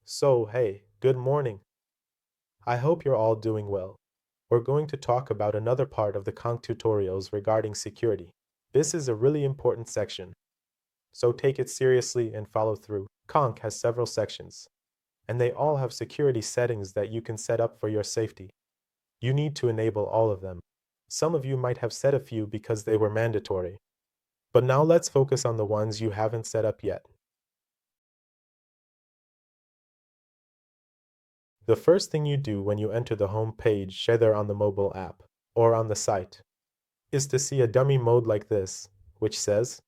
So, hey, good morning. I hope you're all doing well. We're going to talk about another part of the Conch tutorials regarding security. This is a really important section, so take it seriously and follow through. Conch has several sections, and they all have security settings that you can set up for your safety. You need to enable all of them. Some of you might have set a few because they were mandatory. But now let's focus on the ones you haven't set up yet. The first thing you do when you enter the home page, either on the mobile app or on the site, is to see a dummy mode like this, which says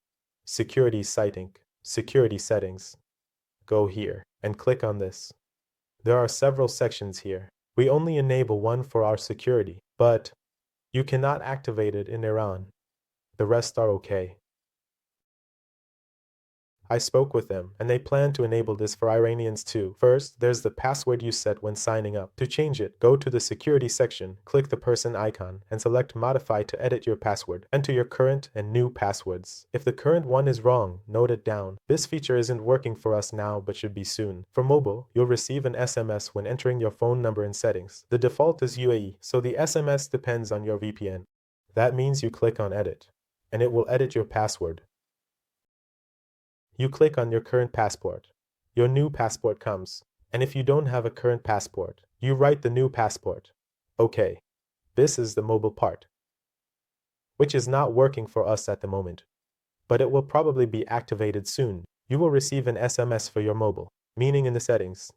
Security Security Settings. Go here and click on this. There are several sections here. We only enable one for our security, but you cannot activate it in Iran. The rest are okay. I spoke with them, and they plan to enable this for Iranians too. First, there's the password you set when signing up. To change it, go to the security section, click the person icon, and select Modify to edit your password. Enter your current and new passwords. If the current one is wrong, note it down. This feature isn't working for us now, but should be soon. For mobile, you'll receive an SMS when entering your phone number in settings. The default is UAE, so the SMS depends on your VPN. That means you click on Edit, and it will edit your password. You click on your current passport. Your new passport comes. And if you don't have a current passport, you write the new passport. Okay. This is the mobile part, which is not working for us at the moment. But it will probably be activated soon. You will receive an SMS for your mobile, meaning in the settings.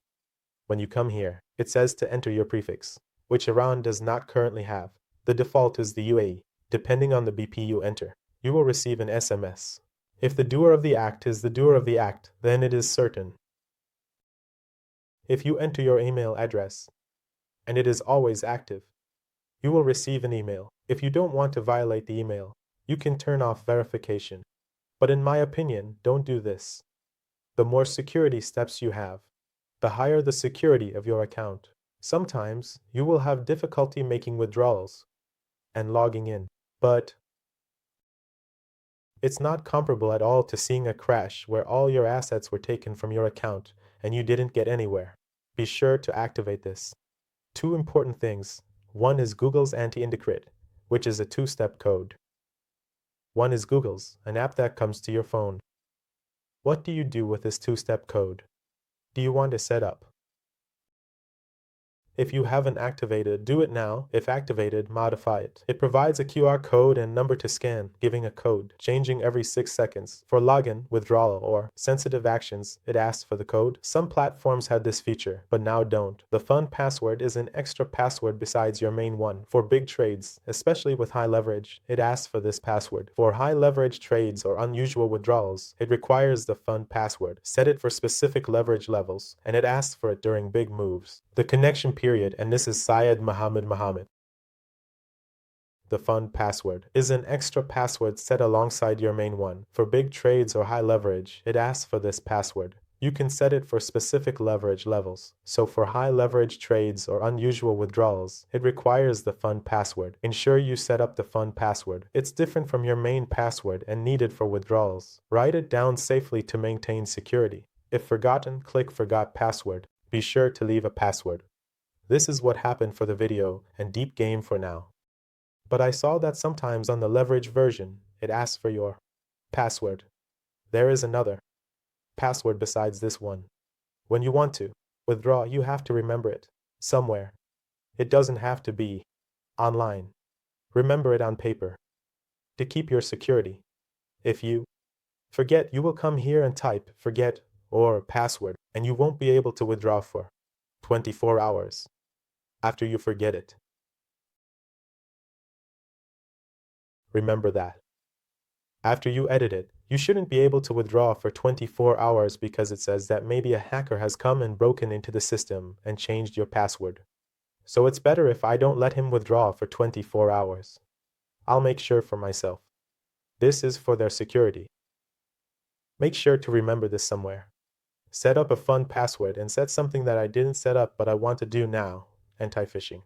When you come here, it says to enter your prefix, which Iran does not currently have. The default is the UAE. Depending on the BP you enter, you will receive an SMS. If the doer of the act is the doer of the act, then it is certain. If you enter your email address, and it is always active, you will receive an email. If you don't want to violate the email, you can turn off verification. But in my opinion, don't do this. The more security steps you have, the higher the security of your account. Sometimes, you will have difficulty making withdrawals and logging in, but it's not comparable at all to seeing a crash where all your assets were taken from your account and you didn't get anywhere. Be sure to activate this. Two important things. One is Google's Anti-Phishing, which is a two-step code. One is Google's, an app that comes to your phone. What do you do with this two-step code? Do you want to set up? If you haven't activated, do it now. If activated, modify it. It provides a QR code and number to scan, giving a code, changing every 6 seconds. For login, withdrawal, or sensitive actions, it asks for the code. Some platforms had this feature, but now don't. The fun password is an extra password besides your main one. For big trades, especially with high leverage, it asks for this password. For high leverage trades or unusual withdrawals, it requires the fun password. Set it for specific leverage levels, and it asks for it during big moves. The connection period, and this is Syed Muhammad. The fund password is an extra password set alongside your main one. For big trades or high leverage, it asks for this password. You can set it for specific leverage levels. So for high leverage trades or unusual withdrawals, it requires the fund password. Ensure you set up the fund password. It's different from your main password and needed for withdrawals. Write it down safely to maintain security. If forgotten, click Forgot Password. Be sure to leave a password. This is what happened for the video and deep game for now. But I saw that sometimes on the leverage version, it asks for your password. There is another password besides this one. When you want to withdraw, you have to remember it somewhere. It doesn't have to be online. Remember it on paper to keep your security. If you forget, you will come here and type forget or password, and you won't be able to withdraw for 24 hours after you forget it. Remember that. After you edit it, you shouldn't be able to withdraw for 24 hours because it says that maybe a hacker has come and broken into the system and changed your password. So it's better if I don't let him withdraw for 24 hours. I'll make sure for myself. This is for their security. Make sure to remember this somewhere. Set up a fun password and set something that I didn't set up but I want to do now, anti-phishing.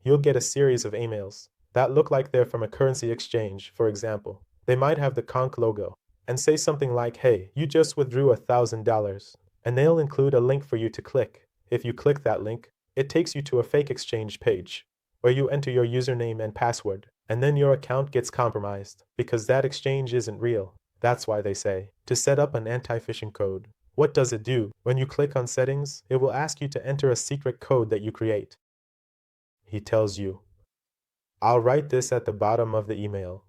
You'll get a series of emails that look like they're from a currency exchange, for example. They might have the Conch logo and say something like, hey, you just withdrew $1,000. and they'll include a link for you to click. If you click that link, it takes you to a fake exchange page where you enter your username and password, and then your account gets compromised because that exchange isn't real. That's why they say to set up an anti-phishing code. What does it do? When you click on settings, it will ask you to enter a secret code that you create. He tells you, I'll write this at the bottom of the email.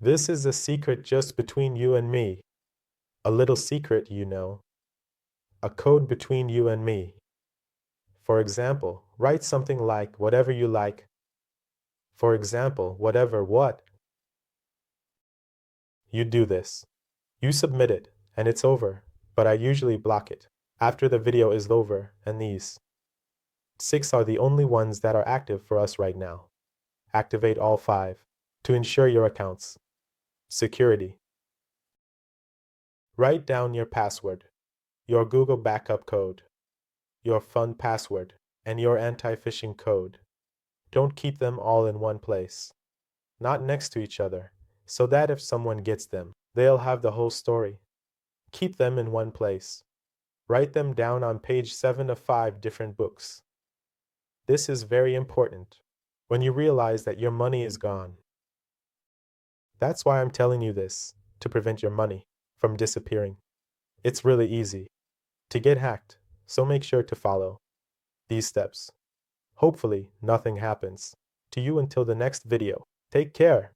This is a secret just between you and me. A little secret, you know. A code between you and me. For example, write something like whatever you like. For example, whatever what. You do this. You submit it, and it's over, but I usually block it after the video is over, and these 6 are the only ones that are active for us right now. Activate all 5 to ensure your accounts. Security. Write down your password, your Google backup code, your fund password, and your anti-phishing code. Don't keep them all in one place, not next to each other, so that if someone gets them, they'll have the whole story. Keep them in one place. Write them down on page 7 of 5 different books. This is very important when you realize that your money is gone. That's why I'm telling you this, to prevent your money from disappearing. It's really easy to get hacked, so make sure to follow these steps. Hopefully, nothing happens to you until the next video. Take care.